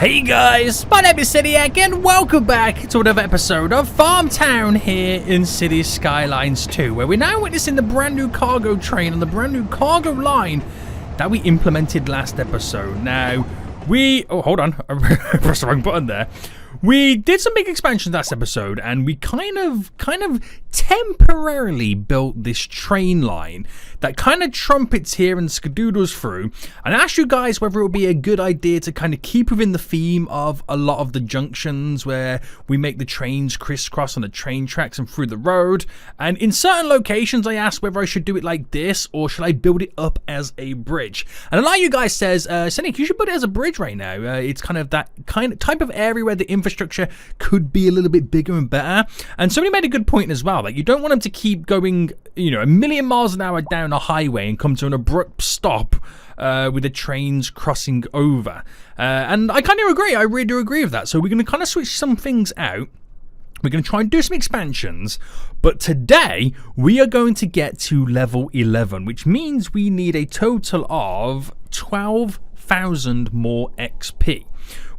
Hey guys, my name is Cidiac and welcome back to another episode of FarmTown here in City Skylines 2, where we're now witnessing the brand new cargo train and the brand new cargo line that we implemented last episode. Now, oh hold on, I pressed the wrong button there. We did some big expansions last episode and we kind of temporarily built this train line that kind of trumpets here and skadoodles through, and I asked you guys whether it would be a good idea to kind of keep within the theme of a lot of the junctions where we make the trains crisscross on the train tracks and through the road, and in certain locations I asked whether I should do it like this or should I build it up as a bridge. And a lot of you guys says, Senik, you should put it as a bridge right now. It's kind of that type of area where the infrastructure could be a little bit bigger and better. And somebody made a good point as well, like you don't want them to keep going, you know, a million miles an hour down a highway and come to an abrupt stop with the trains crossing over. And I kind of agree, I really do agree with that. So we're going to kind of switch some things out. We're going to try and do some expansions, but today we are going to get to level 11, which means we need a total of 12,000 more XP,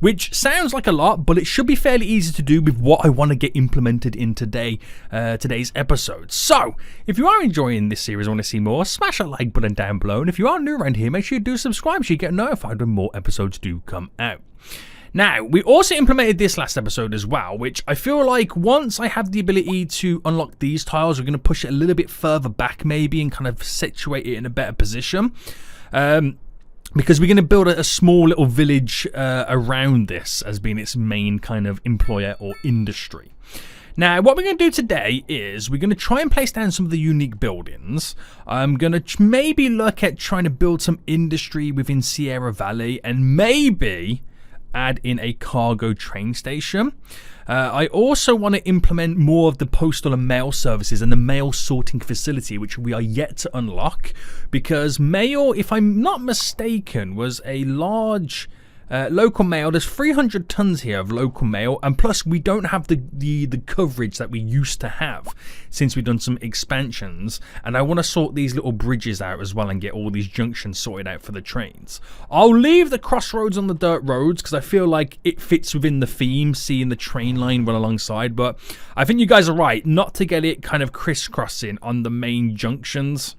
which sounds like a lot, but it should be fairly easy to do with what I want to get implemented in today's episode. So, if you are enjoying this series and want to see more, smash that like button down below, and if you are new around here, make sure you do subscribe so you get notified when more episodes do come out. Now, we also implemented this last episode as well, which I feel like once I have the ability to unlock these tiles, we're going to push it a little bit further back maybe and kind of situate it in a better position. Because we're going to build a small little village around this as being its main kind of employer or industry. Now, what we're going to do today is we're going to try and place down some of the unique buildings. I'm going to maybe look at trying to build some industry within Sierra Valley and maybe add in a cargo train station. I also want to implement more of the postal and mail services and the mail sorting facility, which we are yet to unlock, because mail, if I'm not mistaken, was a large local mail. There's 300 tons here of local mail, and plus we don't have the coverage that we used to have since we've done some expansions, and I want to sort these little bridges out as well and get all these junctions sorted out for the trains. I'll leave the crossroads on the dirt roads because I feel like it fits within the theme, seeing the train line run alongside, but I think you guys are right not to get it kind of crisscrossing on the main junctions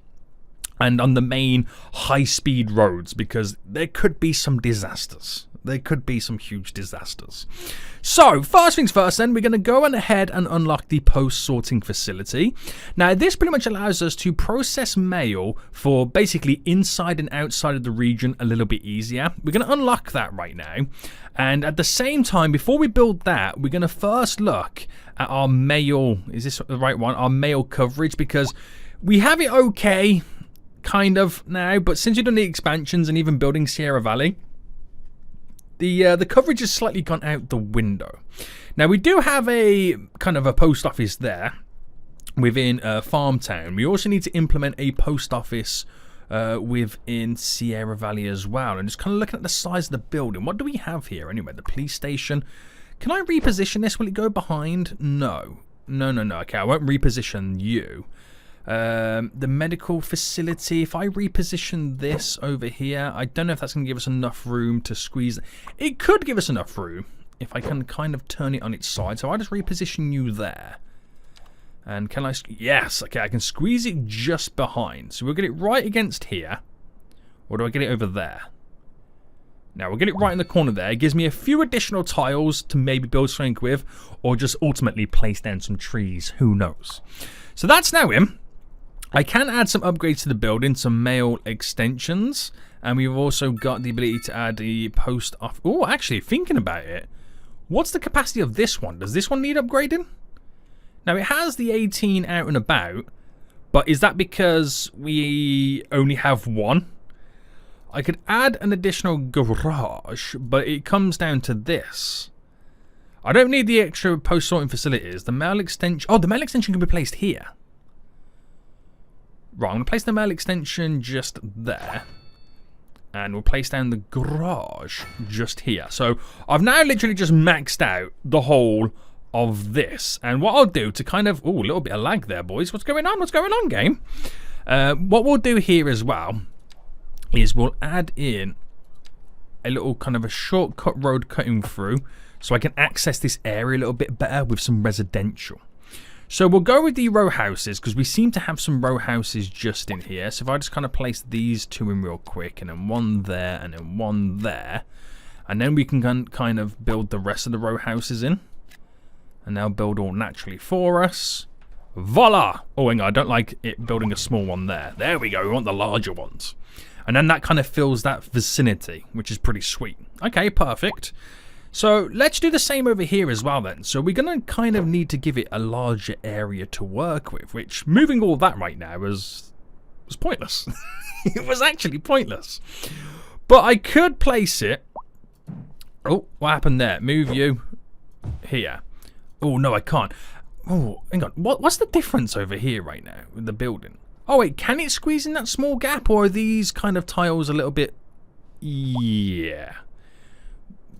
and on the main high-speed roads, because there could be some disasters. There could be some huge disasters. So, first things first then, we're going to go on ahead and unlock the post-sorting facility. Now, this pretty much allows us to process mail for basically inside and outside of the region a little bit easier. We're going to unlock that right now. And at the same time, before we build that, we're going to first look at our mail. Is this the right one? Our mail coverage, because we have it okay kind of now, but since you've done the expansions and even building Sierra Valley, the coverage has slightly gone out the window. Now we do have a kind of a post office there within FarmTown. We also need to implement a post office within Sierra Valley as well. And just kind of looking at the size of the building, what do we have here anyway? The police station. Can I reposition this? Will it go behind? No. Okay, I won't reposition you. The medical facility, if I reposition this over here, I don't know if that's going to give us enough room to squeeze. It could give us enough room if I can kind of turn it on its side. So I'll just reposition you there. And can I? Yes, okay, I can squeeze it just behind. So we'll get it right against here. Or do I get it over there? Now we'll get it right in the corner there. It gives me a few additional tiles to maybe build something with, or just ultimately place down some trees. Who knows? So that's now in. I can add some upgrades to the building, some mail extensions, and we've also got the ability to add the post off. Oh, actually, thinking about it, what's the capacity of this one? Does this one need upgrading? Now, it has the 18 out and about, but is that because we only have one? I could add an additional garage, but it comes down to this. I don't need the extra post sorting facilities. The mail extension. Oh, the mail extension can be placed here. Right, I'm going to place the mail extension just there. And we'll place down the garage just here. So I've now literally just maxed out the whole of this. And what I'll do to kind of... Oh, a little bit of lag there, boys. What's going on? What's going on, game? What we'll do here as well is we'll add in a little kind of a shortcut road cutting through so I can access this area a little bit better with some residential. So we'll go with the row houses because we seem to have some row houses just in here. So if I just kind of place these two in real quick and then one there and then one there. And then we can kind of build the rest of the row houses in. And they'll build all naturally for us. Voila! Oh, hang on, I don't like it building a small one there. There we go, we want the larger ones. And then that kind of fills that vicinity, which is pretty sweet. Okay, perfect. So let's do the same over here as well then. So we're going to kind of need to give it a larger area to work with, which moving all that right now was pointless. It was actually pointless. But I could place it. Oh, what happened there? Move you here. Oh, no, I can't. Oh, hang on. What's the difference over here right now with the building? Oh, wait, can it squeeze in that small gap, or are these kind of tiles a little bit... Yeah.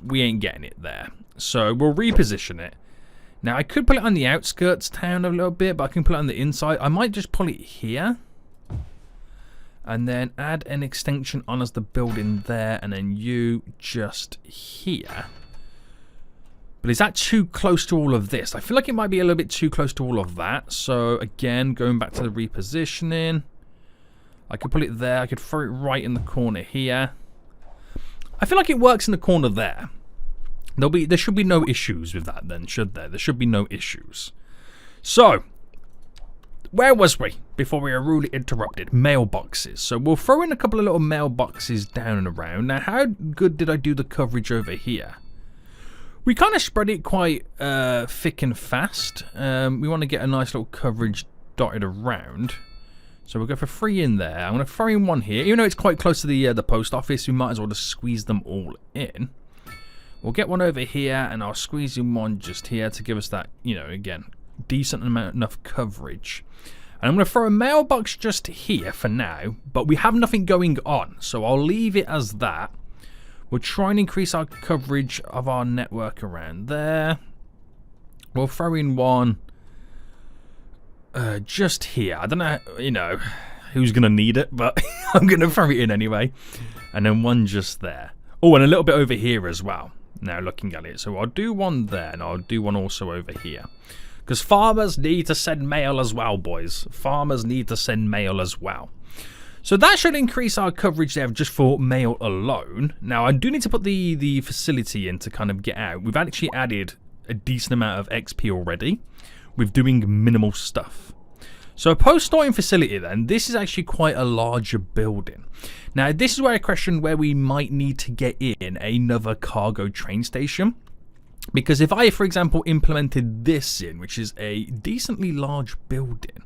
We ain't getting it there. So we'll reposition it. Now, I could put it on the outskirts town a little bit, but I can put it on the inside. I might just pull it here. And then add an extension on as the building there, and then you just here. But is that too close to all of this? I feel like it might be a little bit too close to all of that. So again, going back to the repositioning. I could put it there. I could throw it right in the corner here. I feel like it works in the corner there. There should be no issues with that then, should there? There should be no issues. So, where was we before we were rudely interrupted? Mailboxes. So we'll throw in a couple of little mailboxes down and around. Now, how good did I do the coverage over here? We kind of spread it quite thick and fast. We want to get a nice little coverage dotted around. So we'll go for 3 in there. I'm going to throw in 1 here. Even though it's quite close to the post office, we might as well just squeeze them all in. We'll get 1 over here, and I'll squeeze in 1 just here to give us that, you know, again, decent amount enough coverage. And I'm going to throw a mailbox just here for now, but we have nothing going on, so I'll leave it as that. We'll try and increase our coverage of our network around there. We'll throw in 1 just here. I don't know, you know, who's going to need it, but I'm going to throw it in anyway. And then 1 just there. Oh, and a little bit over here as well, now looking at it. So I'll do 1 there, and I'll do 1 also over here. Because farmers need to send mail as well, boys. Farmers need to send mail as well. So that should increase our coverage there just for mail alone. Now, I do need to put the facility in to kind of get out. We've actually added a decent amount of XP already with doing minimal stuff. So a post-sorting facility then, this is actually quite a larger building. Now, this is where I question where we might need to get in another cargo train station. Because if I, for example, implemented this in, which is a decently large building,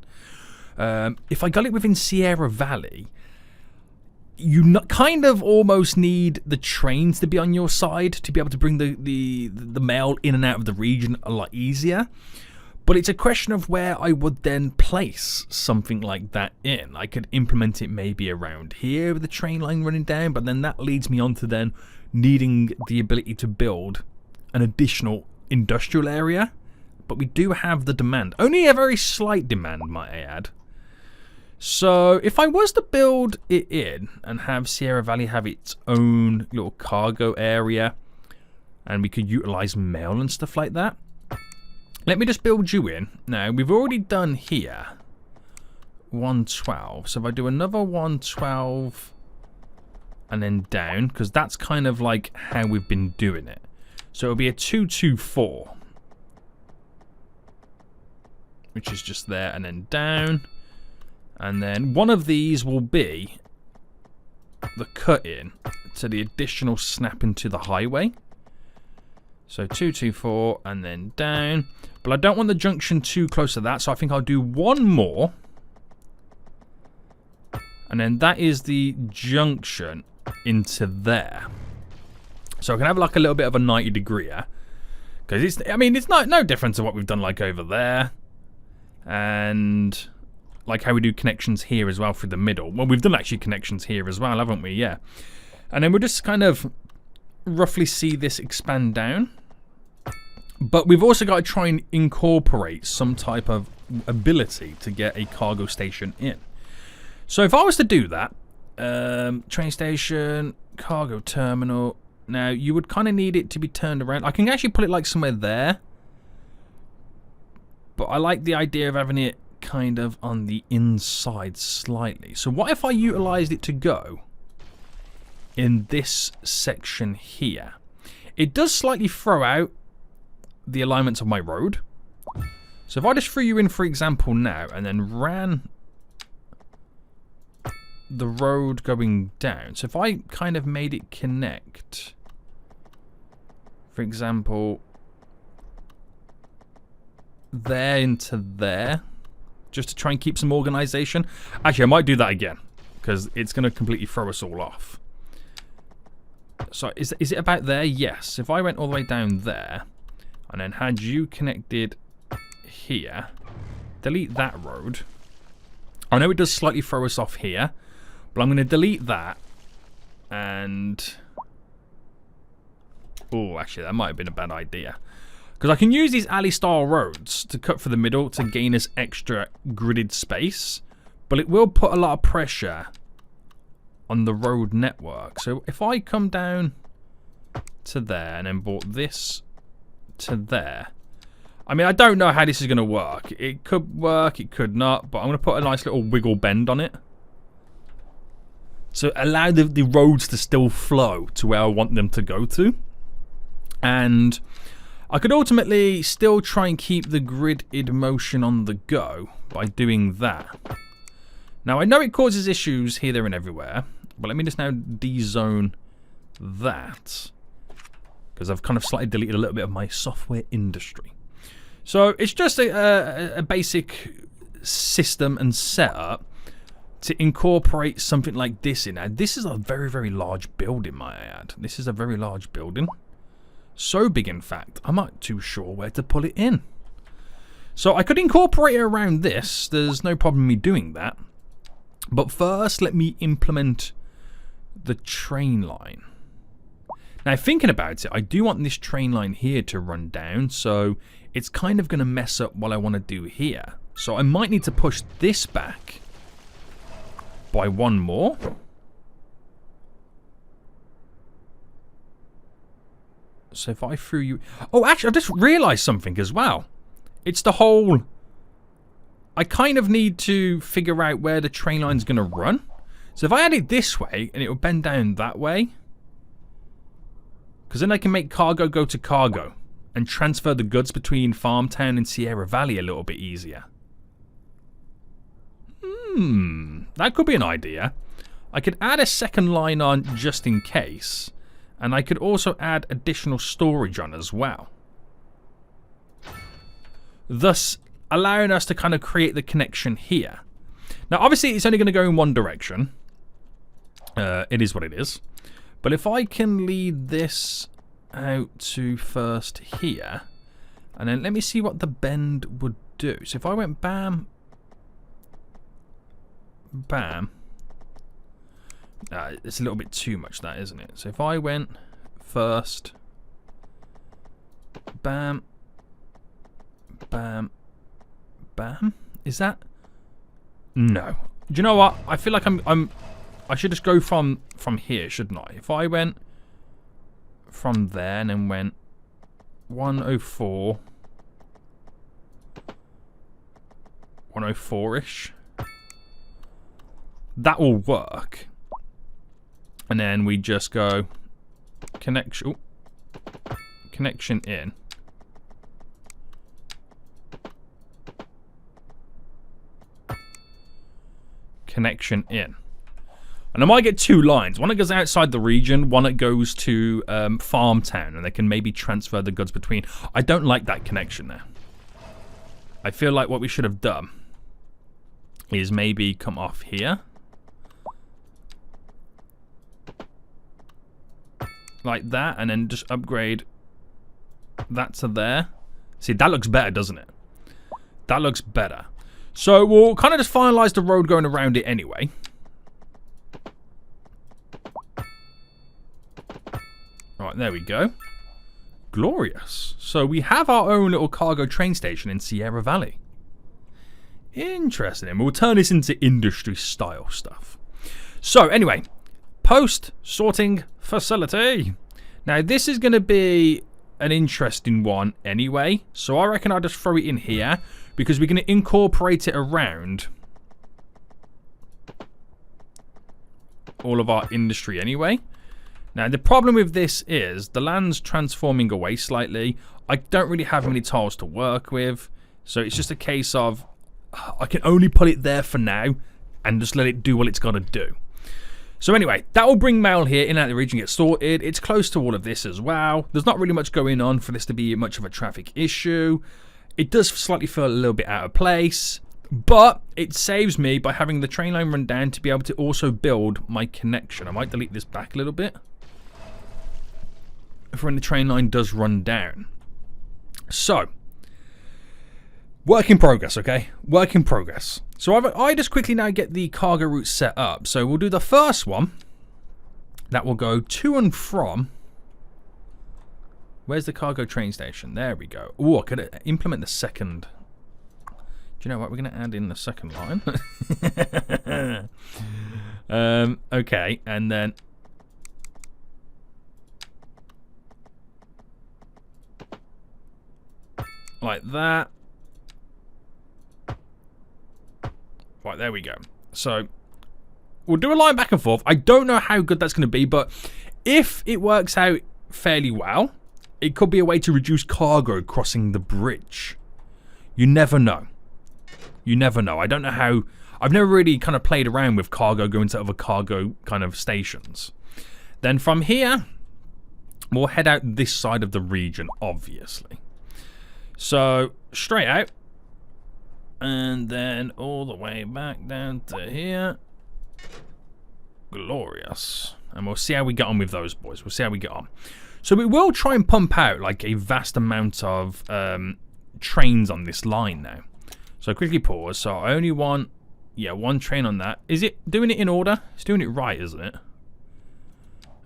if I got it within Sierra Valley, you kind of almost need the trains to be on your side to be able to bring the mail in and out of the region a lot easier. But it's a question of where I would then place something like that in. I could implement it maybe around here with the train line running down, but then that leads me on to then needing the ability to build an additional industrial area. But we do have the demand. Only a very slight demand, might I add. So if I was to build it in and have Sierra Valley have its own little cargo area, and we could utilize mail and stuff like that. Let me just build you in. Now, we've already done here 112. So if I do another 112 and then down, because that's kind of like how we've been doing it. So it'll be a 224. Which is just there and then down. And then one of these will be the cut in to the additional snap into the highway. So 224 and then down. But I don't want the junction too close to that, so I think I'll do 1 more. And then that is the junction into there. So I can have like a little bit of a 90 degree. Because it's, I mean, it's no different to what we've done like over there. And like how we do connections here as well through the middle. Well, we've done actually connections here as well, haven't we? Yeah. And then we'll just kind of roughly see this expand down. But we've also got to try and incorporate some type of ability to get a cargo station in. So if I was to do that, train station, cargo terminal, Now, you would kind of need it to be turned around. I can actually put it like somewhere there. But I like the idea of having it kind of on the inside slightly. So what if I utilized it to go in this section here? It does slightly throw out the alignments of my road. So if I just threw you in, for example, now, and then ran the road going down. So if I kind of made it connect, for example, there into there, just to try and keep some organization. Actually, I might do that again, because it's going to completely throw us all off. So is it about there? Yes. If I went all the way down there, and then had you connected here, delete that road. I know it does slightly throw us off here, but I'm going to delete that, and... oh, actually, that might have been a bad idea. Because I can use these alley-style roads to cut for the middle to gain us extra gridded space, but it will put a lot of pressure on the road network. So if I come down to there and then brought this to there, I mean, I don't know how this is going to work. It could work, it could not, but I'm going to put a nice little wiggle bend on it. So allow the roads to still flow to where I want them to go to. And I could ultimately still try and keep the gridded motion on the go by doing that. Now, I know it causes issues here, there, and everywhere, but let me just now dezone that, because I've kind of slightly deleted a little bit of my software industry. So it's just a basic system and setup to incorporate something like this in. Now, this is a very, very large building, might I add. This is a very large building. So big, in fact, I'm not too sure where to put it in. So I could incorporate it around this. There's no problem me doing that. But first, let me implement the train line. Now, thinking about it, I do want this train line here to run down. So it's kind of going to mess up what I want to do here. So I might need to push this back by one more. So if I threw you... oh, actually, I just realised something as well. It's the whole... I kind of need to figure out where the train line's going to run. So if I had it this way, and it would bend down that way, because then I can make cargo go to cargo and transfer the goods between FarmTown and Sierra Valley a little bit easier. That could be an idea. I could add a second line on just in case. And I could also add additional storage on as well. Thus, allowing us to kind of create the connection here. Now, obviously, it's only going to go in one direction. It is what it is. But if I can lead this out to first here, and then let me see what the bend would do. So if I went bam, bam. It's a little bit too much, that, isn't it? So if I went first, bam, bam, bam. Is that? No. Do you know what? I feel like I should just go from here, shouldn't I? If I went from there and then went 104, 104-ish, that will work. And then we just go connection in. Connection in. And I might get two lines. One that goes outside the region, one that goes to FarmTown, and they can maybe transfer the goods between. I don't like that connection there. I feel like what we should have done is maybe come off here. Like that, and then just upgrade that to there. See, that looks better, doesn't it? That looks better. So we'll kind of just finalize the road going around it anyway. Alright, there we go. Glorious. So we have our own little cargo train station in Sierra Valley. Interesting. And we'll turn this into industry style stuff. So anyway, post sorting facility. Now, this is going to be an interesting one anyway. So I reckon I'll just throw it in here because we're going to incorporate it around all of our industry anyway. Now, the problem with this is the land's transforming away slightly. I don't really have many tiles to work with. So it's just a case of I can only put it there for now and just let it do what it's got to do. So anyway, that will bring mail here in and out of the region, get sorted. It's close to all of this as well. There's not really much going on for this to be much of a traffic issue. It does slightly feel a little bit out of place, but it saves me by having the train line run down to be able to also build my connection. I might delete this back a little bit for when the train line does run down. So, work in progress, okay? Work in progress. So I just quickly now get the cargo route set up. So we'll do the first one. That will go to and from. Where's the cargo train station? There we go. Oh, I could implement the second. Do you know what? We're going to add in the second line. Okay, and then... like that. Right, there we go. So, we'll do a line back and forth. I don't know how good that's going to be, but if it works out fairly well, it could be a way to reduce cargo crossing the bridge. You never know. You never know. I don't know how... I've never really kind of played around with cargo going to other cargo kind of stations. Then from here, we'll head out this side of the region, obviously. So, straight out. And then all the way back down to here. Glorious. And we'll see how we get on with those boys. We'll see how we get on. So we will try and pump out like a vast amount of trains on this line now. So quickly pause. So I only want, yeah, one train on that. Is it doing it in order? It's doing it right, isn't it?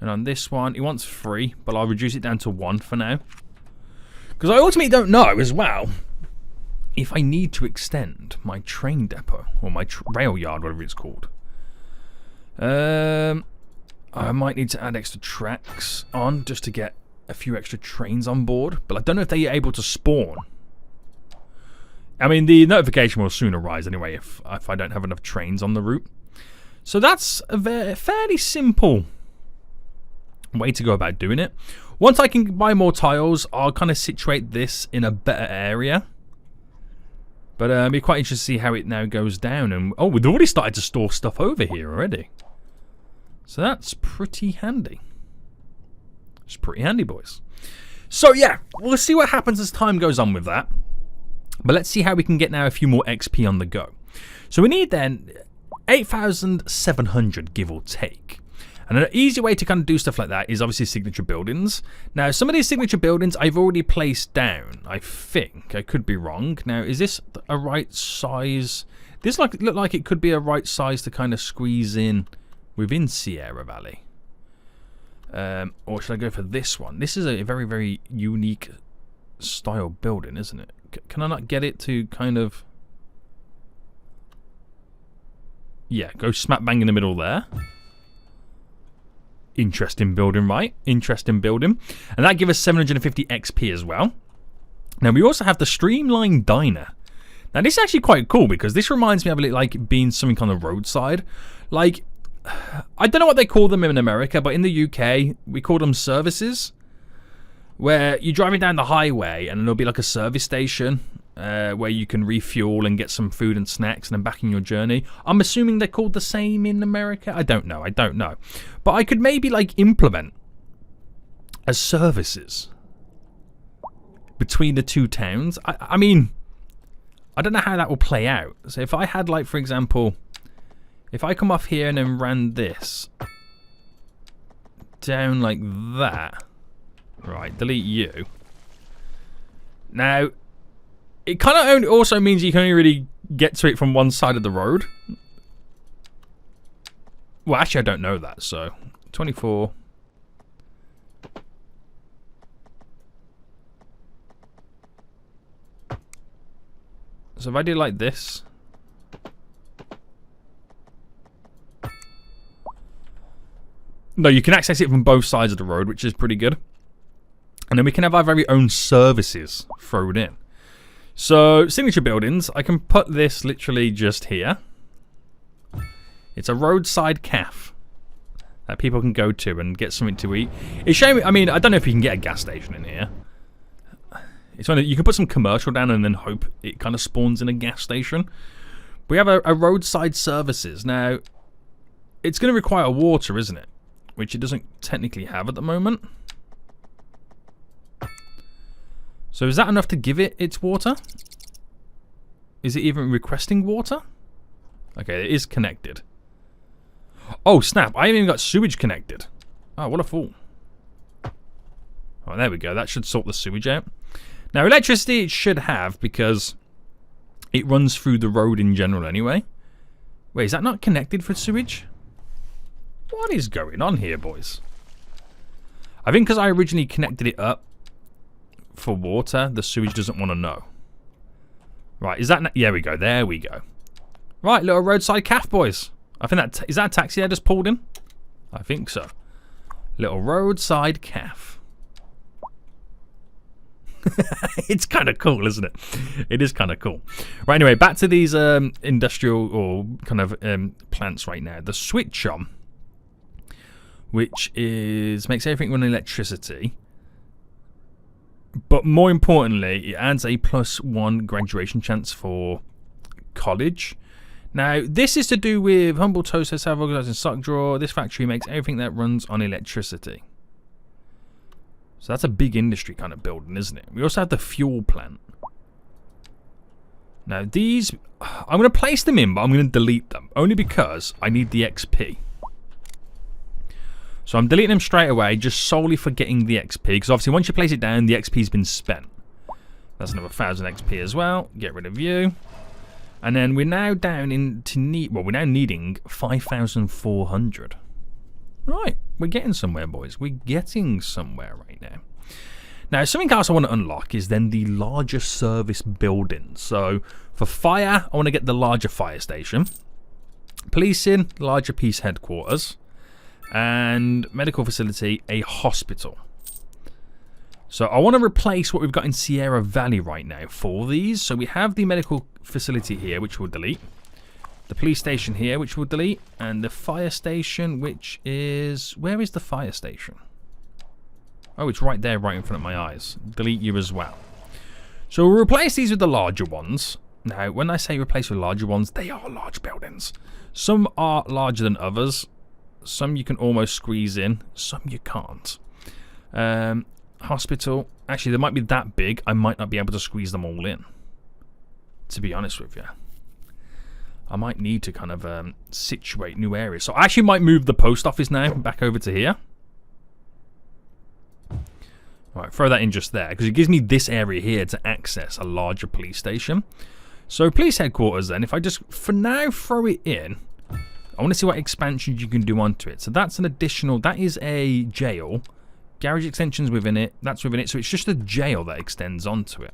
And on this one, it wants 3, but I'll reduce it down to 1 for now. Because I ultimately don't know as well if I need to extend my train depot or my rail yard, whatever it's called. I might need to add extra tracks on just to get a few extra trains on board, but I don't know if they're able to spawn. I mean, the notification will soon arise anyway if I don't have enough trains on the route. So that's a fairly simple way to go about doing it. Once I can buy more tiles, I'll kind of situate this in a better area. But it'll be quite interesting to see how it now goes down. And oh, we've already started to store stuff over here already. So that's pretty handy. It's pretty handy, boys. So yeah, we'll see what happens as time goes on with that. But let's see how we can get now a few more XP on the go. So we need then 8,700, give or take. And an easy way to kind of do stuff like that is obviously signature buildings. Now, some of these signature buildings I've already placed down, I think. I could be wrong. Now, is this a right size? This look like it could be a right size to kind of squeeze in within Sierra Valley. Or should I go for this one? This is a very, very unique style building, isn't it? Can I not get it to kind of... yeah, go smack bang in the middle there. Interesting building, right? Interesting building. And that gives us 750 XP as well. Now, we also have the Streamlined Diner. Now, this is actually quite cool because this reminds me of it like being something on the roadside. Like, I don't know what they call them in America, but in the UK, we call them services. Where you're driving down the highway and there'll be like a service station where you can refuel and get some food and snacks and then back in your journey. I'm assuming they're called the same in America. I don't know. But I could maybe like implement as services between the two towns. I mean, I don't know how that will play out. So if I had like, for example, if I come off here and then ran this down like that. Right, delete you. Now, it kind of also means you can only really get to it from one side of the road. Well, actually, I don't know that, so 24. So if I do like this. No, you can access it from both sides of the road, which is pretty good. And then we can have our very own services thrown in. So, signature buildings, I can put this literally just here. It's a roadside cafe that people can go to and get something to eat. It's shame, I mean, I don't know if you can get a gas station in here. It's one that you can put some commercial down and then hope it kind of spawns in a gas station. We have a roadside services. Now, it's going to require water, isn't it? Which it doesn't technically have at the moment. So is that enough to give it its water? Is it even requesting water? Okay, it is connected. Oh, snap. I haven't even got sewage connected. Oh, what a fool. Oh, there we go. That should sort the sewage out. Now, electricity it should have because it runs through the road in general anyway. Wait, is that not connected for sewage? What is going on here, boys? I think because I originally connected it up for water, the sewage doesn't want to know. Right, is that... Yeah, we go. There we go. Right, little roadside cafe, boys. I think that... Is that a taxi I just pulled in? I think so. Little roadside cafe. It's kind of cool, isn't it? It is kind of cool. Right, anyway, back to these industrial or kind of plants right now. The switch on, which makes everything run electricity. But more importantly, it adds a +1 graduation chance for college. Now, this is to do with Humble Toast, self-organizing sock drawer. This factory makes everything that runs on electricity. So that's a big industry kind of building, isn't it? We also have the fuel plant. Now these, I'm going to place them in, but I'm going to delete them. Only because I need the XP. So I'm deleting them straight away, just solely for getting the XP. Because obviously once you place it down, the XP's been spent. That's another 1,000 XP as well. Get rid of you. And then we're now down into we're now needing 5,400. Right, we're getting somewhere, boys. We're getting somewhere right now. Now, something else I want to unlock is then the larger service building. So, for fire, I want to get the larger fire station. Policing, larger police headquarters. And medical facility, a hospital. So, I want to replace what we've got in Sierra Valley right now for these. So, we have the medical facility here, which we'll delete. The police station here, which we'll delete. And the fire station, which is... Where is the fire station? Oh, it's right there, right in front of my eyes. Delete you as well. So we'll replace these with the larger ones. Now, when I say replace with larger ones, they are large buildings. Some are larger than others. Some you can almost squeeze in. Some you can't. Hospital. Actually, they might be that big. I might not be able to squeeze them all in. To be honest with you. I might need to kind of situate new areas. So I actually might move the post office now back over to here. Alright, throw that in just there. Because it gives me this area here to access a larger police station. So police headquarters then. If I just, for now, throw it in. I want to see what expansions you can do onto it. So that's an additional, that is a jail. Garage extensions within it. That's within it. So it's just a jail that extends onto it.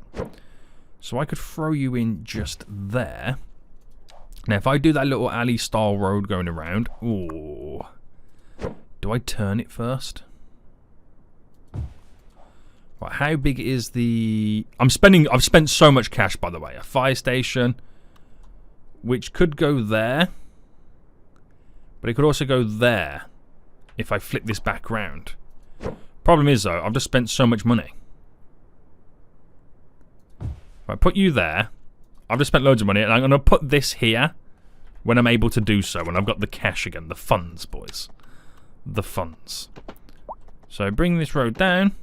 So I could throw you in just there. Now, if I do that little alley-style road going around... Ooh. Do I turn it first? Right, how big is the... I've spent so much cash, by the way. A fire station, which could go there. But it could also go there if I flip this back round. Problem is, though, I've just spent so much money. Right, put you there. I've just spent loads of money, and I'm going to put this here when I'm able to do so, when I've got the cash again. The funds, boys. The funds. So bring this road down.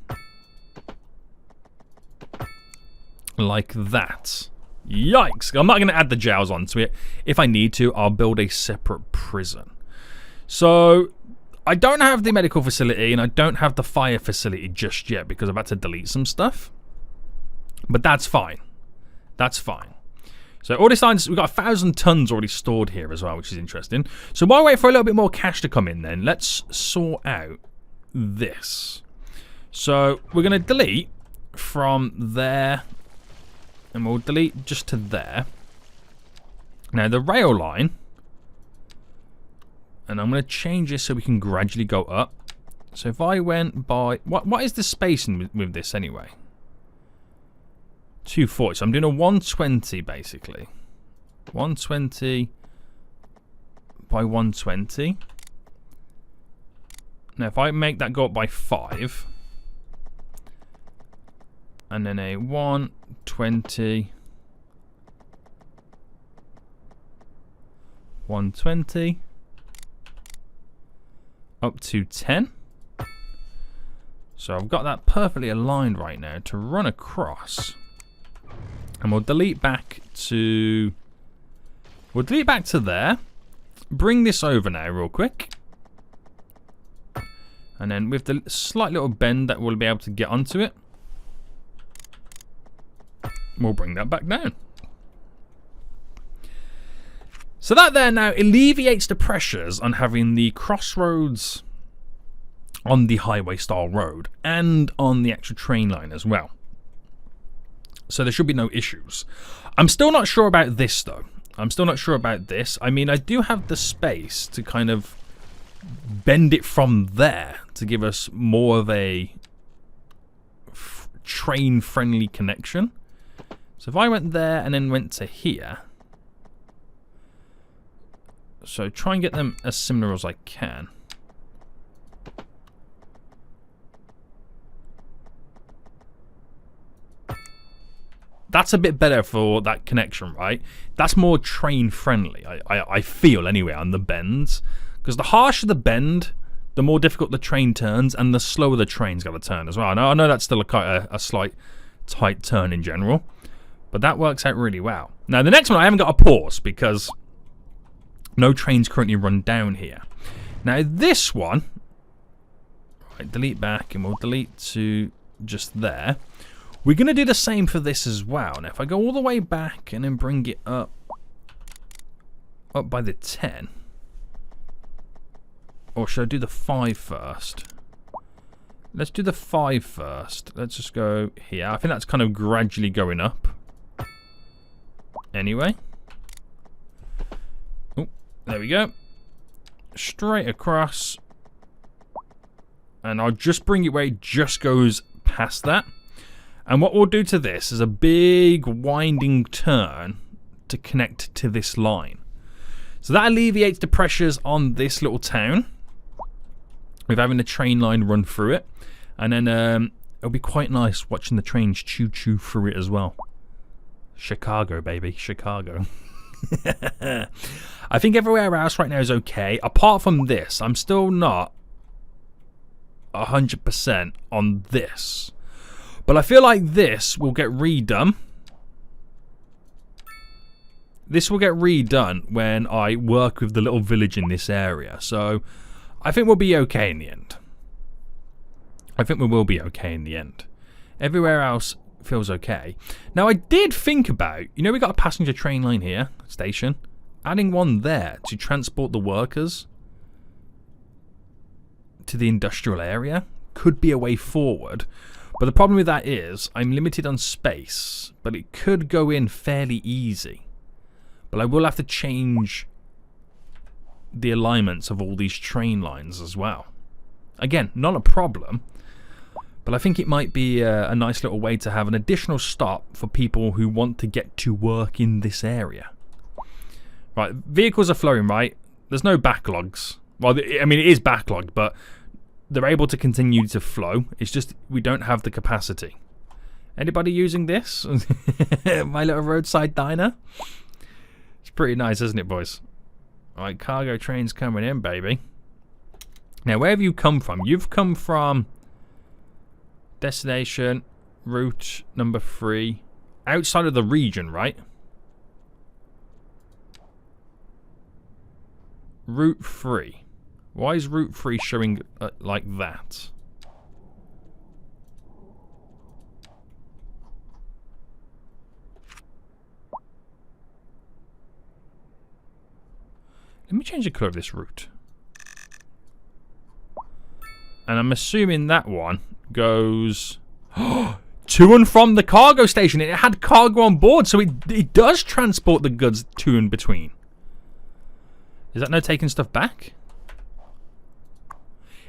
Like that. Yikes! I'm not going to add the jails onto it. If I need to, I'll build a separate prison. So, I don't have the medical facility, and I don't have the fire facility just yet, because I've had to delete some stuff. But that's fine. That's fine. So all this lines, we've got 1,000 tons already stored here as well, which is interesting. So while I wait for a little bit more cash to come in then, let's sort out this. So we're going to delete from there, and we'll delete just to there. Now the rail line, and I'm going to change this so we can gradually go up. So if I went by... What is the spacing with this anyway? 240. So I'm doing a 120 basically. 120 by 120. Now if I make that go up by 5... and then a 120, 120, up to 10. So I've got that perfectly aligned right now to run across. And we'll delete back to... We'll delete back to there. Bring this over now real quick. And then with the slight little bend that we'll be able to get onto it, we'll bring that back down. So that there now alleviates the pressures on having the crossroads on the highway style road and on the actual train line as well. So there should be no issues. I'm still not sure about this though. I'm still not sure about this. I mean, I do have the space to kind of bend it from there to give us more of a train friendly connection. So if I went there and then went to here, so try and get them as similar as I can. That's a bit better for that connection, right? That's more train friendly, I feel anyway, on the bends. Because the harsher the bend, the more difficult the train turns, and the slower the train's got to turn as well. I know that's still a slight tight turn in general. But that works out really well. Now, the next one, I haven't got a pause because no trains currently run down here. Now, this one, right, delete back, and we'll delete to just there. We're going to do the same for this as well. Now, if I go all the way back and then bring it up by the 10, or should I do the 5 first? Let's do the 5 first. Let's just go here. I think that's kind of gradually going up. Anyway. Oh, there we go. Straight across. And I'll just bring it where it just goes past that. And what we'll do to this is a big winding turn to connect to this line. So that alleviates the pressures on this little town with having the train line run through it. And then it'll be quite nice watching the trains choo-choo through it as well. Chicago, baby. Chicago. I think everywhere else right now is okay. Apart from this, I'm still not 100% on this. But I feel like this will get redone. This will get redone when I work with the little village in this area. So I think we'll be okay in the end. I think we will be okay in the end. Everywhere else feels okay. Now, I did think about, you know, we got a passenger train line here, station. Adding one there to transport the workers to the industrial area could be a way forward. But the problem with that is I'm limited on space, but it could go in fairly easy. But I will have to change the alignments of all these train lines as well. Again, not a problem. But I think it might be a nice little way to have an additional stop for people who want to get to work in this area. Right, vehicles are flowing, right? There's no backlogs. Well, I mean, it is backlogged, but they're able to continue to flow. It's just we don't have the capacity. Anybody using this? My little roadside diner? It's pretty nice, isn't it, boys? Right, cargo trains coming in, baby. Now, where have you come from? You've come from destination, route number 3. Outside of the region, right? Route 3. Why is Route 3 showing like that? Let me change the colour of this route. And I'm assuming that one goes to and from the cargo station. It had cargo on board, so it does transport the goods to and between. Is that no taking stuff back?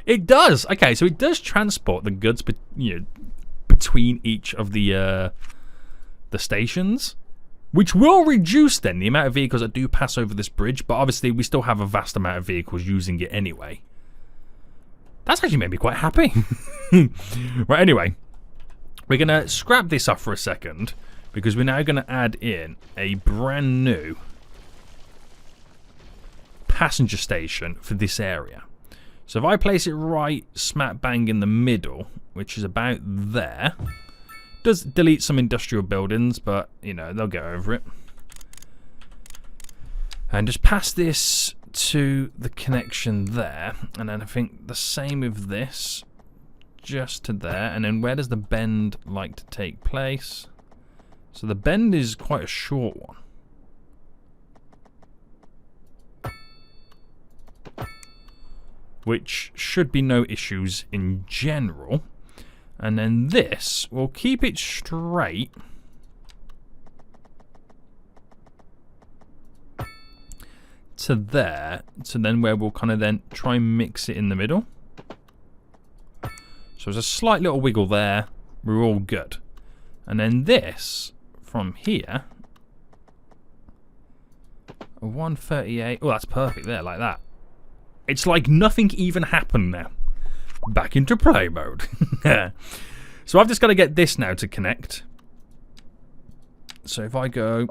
It does. Okay, so it does transport the goods, between each of the stations, which will reduce then the amount of vehicles that do pass over this bridge. But obviously, we still have a vast amount of vehicles using it anyway. That's actually made me quite happy. Right. Anyway, we're gonna scrap this off for a second because we're now gonna add in a brand new passenger station for this area. So if I place it right smack bang in the middle, which is about there, does delete some industrial buildings, but you know, they'll get over it. And just pass this to the connection there, and then I think the same with this, just to there. And then where does the bend like to take place? So the bend is quite a short one. Which should be no issues in general. And then this, we'll keep it straight. To there. So then where we'll kind of then try and mix it in the middle. So there's a slight little wiggle there. We're all good. And then this, from here. A 138. Oh, that's perfect there, like that. It's like nothing even happened now. Back into play mode. So I've just got to get this now to connect. So if I go...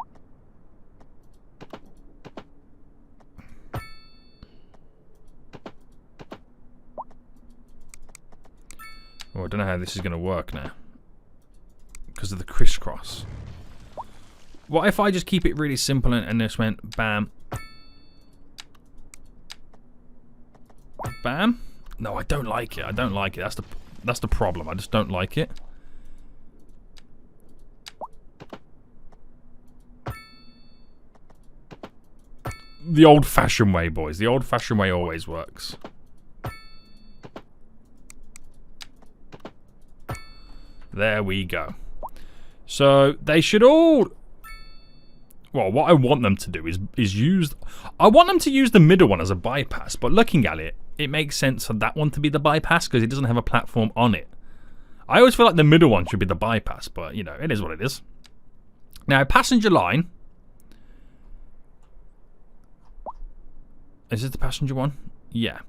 Oh, I don't know how this is going to work now. Because of the crisscross. What if I just keep it really simple and just went bam... Bam. No, I don't like it. I don't like it. That's the problem. I just don't like it. The old-fashioned way, boys. The old-fashioned way always works. There we go. So they should all... Well, what I want them to do is use... I want them to use the middle one as a bypass, but looking at it, it makes sense for that one to be the bypass because it doesn't have a platform on it. I always feel like the middle one should be the bypass, but, you know, it is what it is. Now, passenger line. Is this the passenger one? Yeah.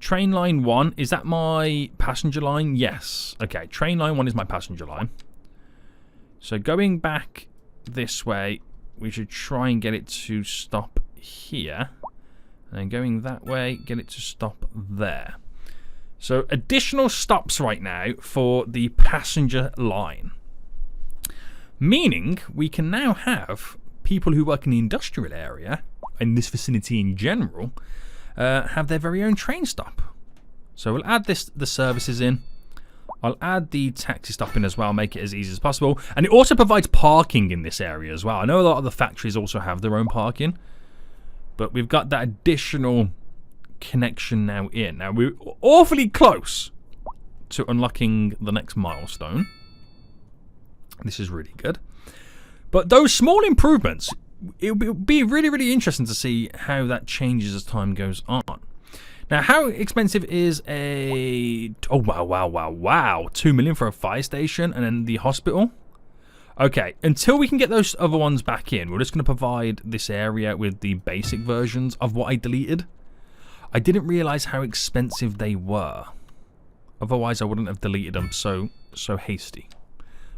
Train line 1, is that my passenger line? Yes. Okay, train line 1 is my passenger line. So going back this way, we should try and get it to stop here. And then going that way, get it to stop there. So additional stops right now for the passenger line. Meaning we can now have people who work in the industrial area, in this vicinity in general, have their very own train stop. So we'll add the services in. I'll add the taxi stop in as well, make it as easy as possible. And it also provides parking in this area as well. I know a lot of the factories also have their own parking. But we've got that additional connection now in. Now, we're awfully close to unlocking the next milestone. This is really good. But those small improvements, it'll be really, really interesting to see how that changes as time goes on. Now, how expensive is a... Oh, wow. 2 million for a fire station and then the hospital? Okay, until we can get those other ones back in, we're just going to provide this area with the basic versions of what I deleted. I didn't realise how expensive they were. Otherwise, I wouldn't have deleted them so hasty.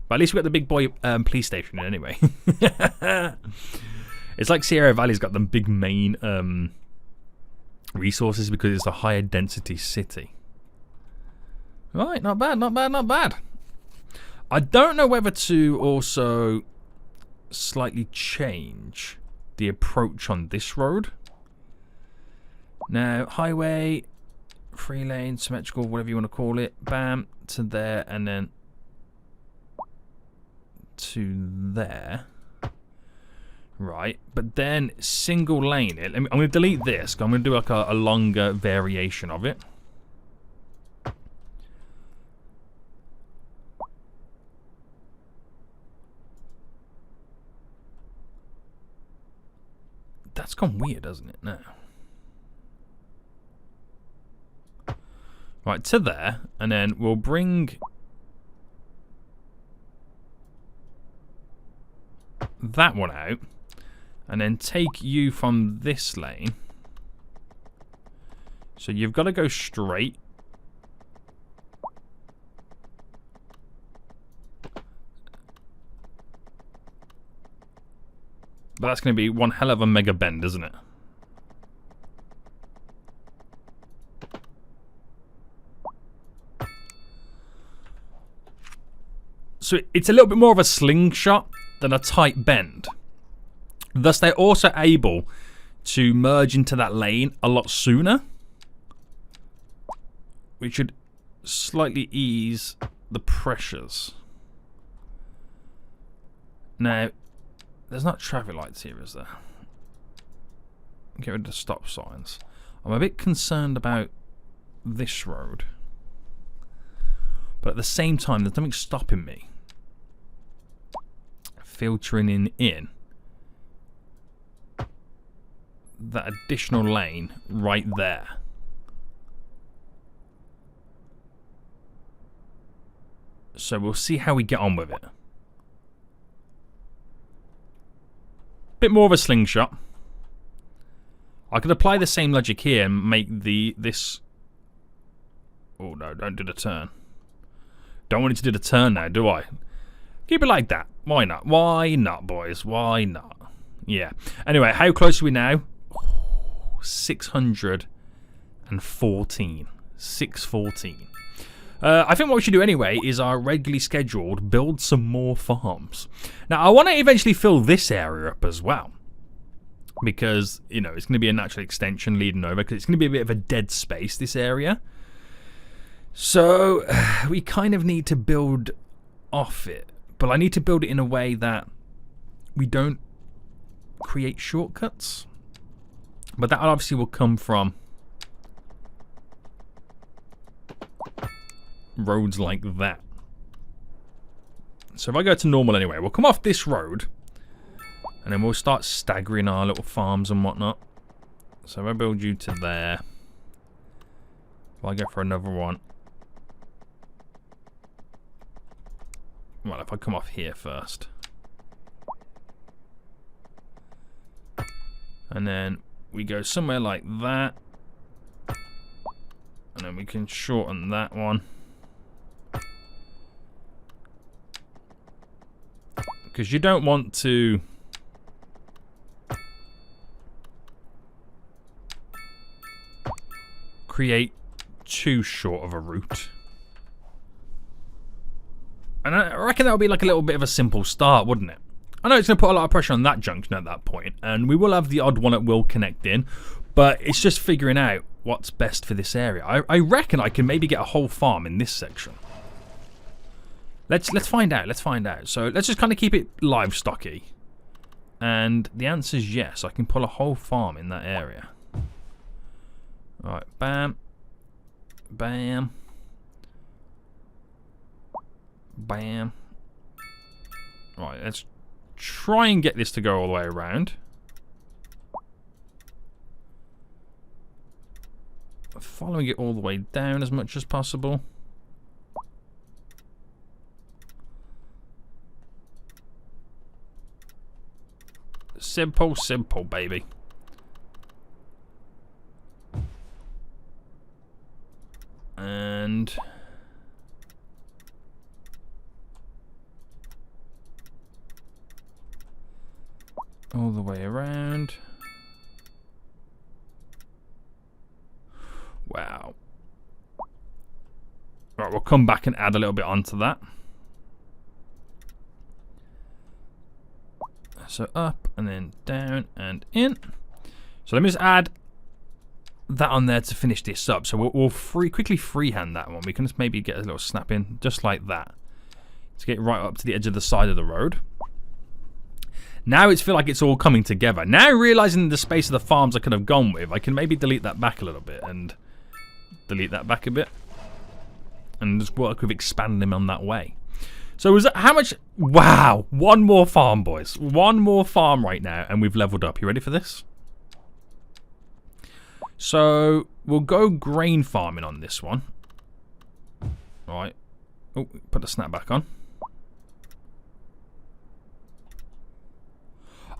But at least we got the big boy police station in anyway. It's like Sierra Valley's got them big main resources because it's a higher density city. Right, not bad. I don't know whether to also slightly change the approach on this road. Now, highway, 3 lane, symmetrical, whatever you want to call it. Bam, to there, and then to there. Right, but then single lane it. I'm going to delete this. I'm going to do like a longer variation of it. That's gone weird, hasn't it? No. Right, to there. And then we'll bring that one out. And then take you from this lane. So you've got to go straight. But that's going to be one hell of a mega bend, isn't it? So it's a little bit more of a slingshot than a tight bend. Thus, they're also able to merge into that lane a lot sooner, which should slightly ease the pressures. Now, there's not traffic lights here, is there? Get rid of the stop signs. I'm a bit concerned about this road. But at the same time, there's nothing stopping me filtering in that additional lane right there. So we'll see how we get on with it. Bit more of a slingshot. I could apply the same logic here and make this. Oh no, don't do the turn. Don't want it to do the turn now, do I? Keep it like that. Why not? Why not, boys? Why not? Yeah. Anyway, how close are we now? 614. 614. I think what we should do anyway is our regularly scheduled build some more farms. Now, I want to eventually fill this area up as well. Because, you know, it's going to be a natural extension leading over. Because it's going to be a bit of a dead space, this area. So, we kind of need to build off it. But I need to build it in a way that we don't create shortcuts. But that obviously will come from roads like that. So if I go to normal anyway, we'll come off this road. And then we'll start staggering our little farms and whatnot. So if I build you to there. If I go for another one. Well, if I come off here first. And then we go somewhere like that. And then we can shorten that one. Because you don't want to create too short of a route. And I reckon that would be like a little bit of a simple start, wouldn't it? I know it's going to put a lot of pressure on that junction at that point, and we will have the odd one that will connect in, but it's just figuring out what's best for this area. I reckon I can maybe get a whole farm in this section. Let's find out. Let's find out. So let's just kind of keep it livestocky, and the answer is yes. I can pull a whole farm in that area. All right, bam, bam, bam. Right, let's try and get this to go all the way around. Following it all the way down as much as possible. Simple, simple, baby. And all the way around. Wow. Right, we'll come back and add a little bit onto that. So up and then down and in. So let me just add that on there to finish this up. So we'll quickly freehand that one. We can just maybe get a little snap in just like that to get right up to the edge of the side of the road. Now it's feel like it's all coming together. Now realizing the space of the farms I could have gone with, I can maybe delete that back a little bit and delete that back a bit and just work with expanding them on that way. So was that how much? Wow, one more farm, boys. One more farm right now and we've leveled up. You ready for this? So we'll go grain farming on this one. Right. Oh, put the snap back on.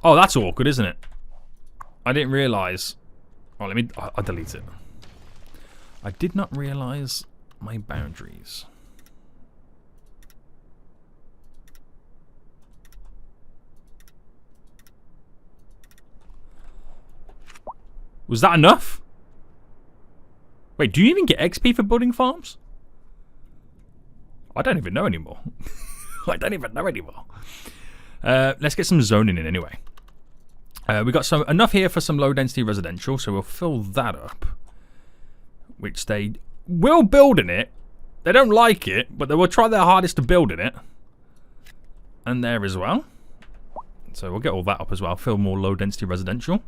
Oh, that's awkward, isn't it? I didn't realise. Oh, let me... I'll delete it. I did not realise my boundaries. Was that enough? Wait, do you even get XP for building farms? I don't even know anymore. I don't even know anymore. Let's get some zoning in anyway. We got enough here for some low density residential, so we'll fill that up. Which they will build in it. They don't like it, but they will try their hardest to build in it. And there as well. So we'll get all that up as well. Fill more low density residential.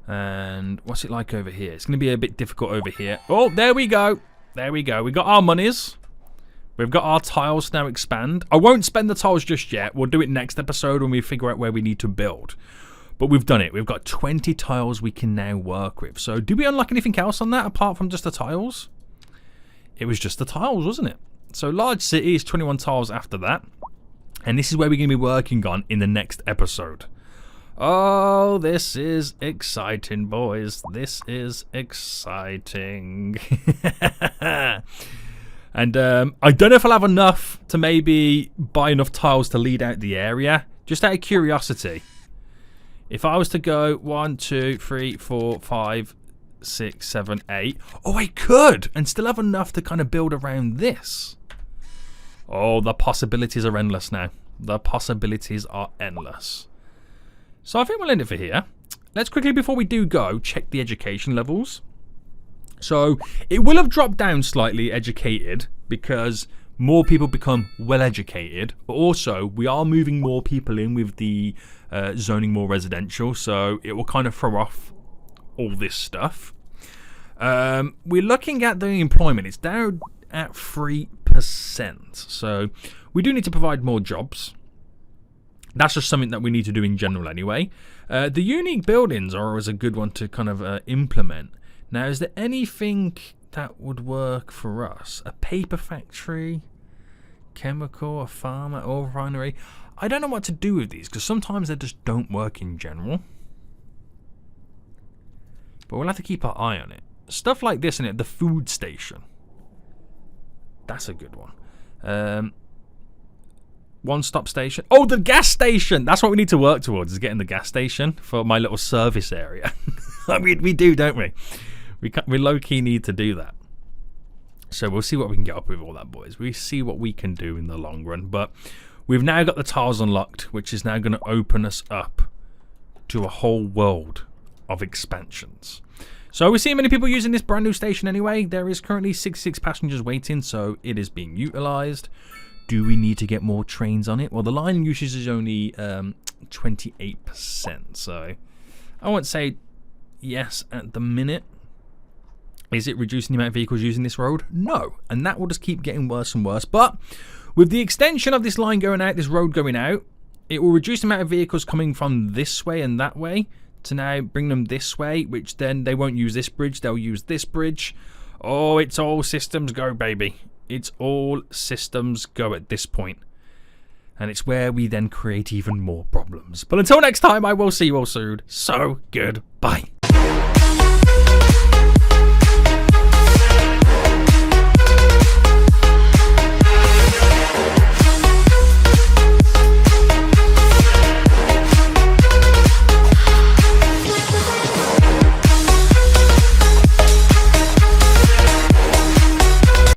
And what's it like over here? It's going to be a bit difficult over here. Oh, there we go. There we go. We got our monies. We've got our tiles now expand. I won't spend the tiles just yet. We'll do it next episode when we figure out where we need to build. But we've done it. We've got 20 tiles we can now work with. So did we unlock anything else on that apart from just the tiles? It was just the tiles, wasn't it? So large cities, 21 tiles after that. And this is where we're going to be working on in the next episode. Oh, this is exciting, boys. This is exciting. And I don't know if I'll have enough to maybe buy enough tiles to lead out the area. Just out of curiosity. If I was to go 1, 2, 3, 4, 5, 6, 7, 8. Oh, I could! And still have enough to kind of build around this. Oh, the possibilities are endless now. The possibilities are endless. So I think we'll end it for here. Let's quickly, before we do go, check the education levels. So it will have dropped down slightly educated because more people become well educated. But also we are moving more people in with the zoning more residential. So it will kind of throw off all this stuff. We're looking at the employment. It's down at 3%. So we do need to provide more jobs. That's just something that we need to do in general anyway. The unique buildings are always a good one to kind of implement. Now, is there anything that would work for us? A paper factory, chemical, a farmer, oil refinery? I don't know what to do with these because sometimes they just don't work in general. But we'll have to keep our eye on it. Stuff like this in it, the food station. That's a good one. One-stop station. Oh, the gas station! That's what we need to work towards, is getting the gas station for my little service area. I mean, we do, don't we? We low-key need to do that. So we'll see what we can get up with all that, boys. We see what we can do in the long run. But we've now got the tiles unlocked, which is now going to open us up to a whole world of expansions. So we're seeing many people using this brand new station anyway. There is currently 66 passengers waiting, so it is being utilised. Do we need to get more trains on it? Well, the line usage is only 28%, so I won't say yes at the minute. Is it reducing the amount of vehicles using this road? No, and that will just keep getting worse and worse. But with the extension of this line going out, this road going out, it will reduce the amount of vehicles coming from this way and that way to now bring them this way, which then they won't use this bridge, they'll use this bridge. Oh, it's all systems go, baby. It's all systems go at this point. And it's where we then create even more problems. But until next time, I will see you all soon. So, goodbye.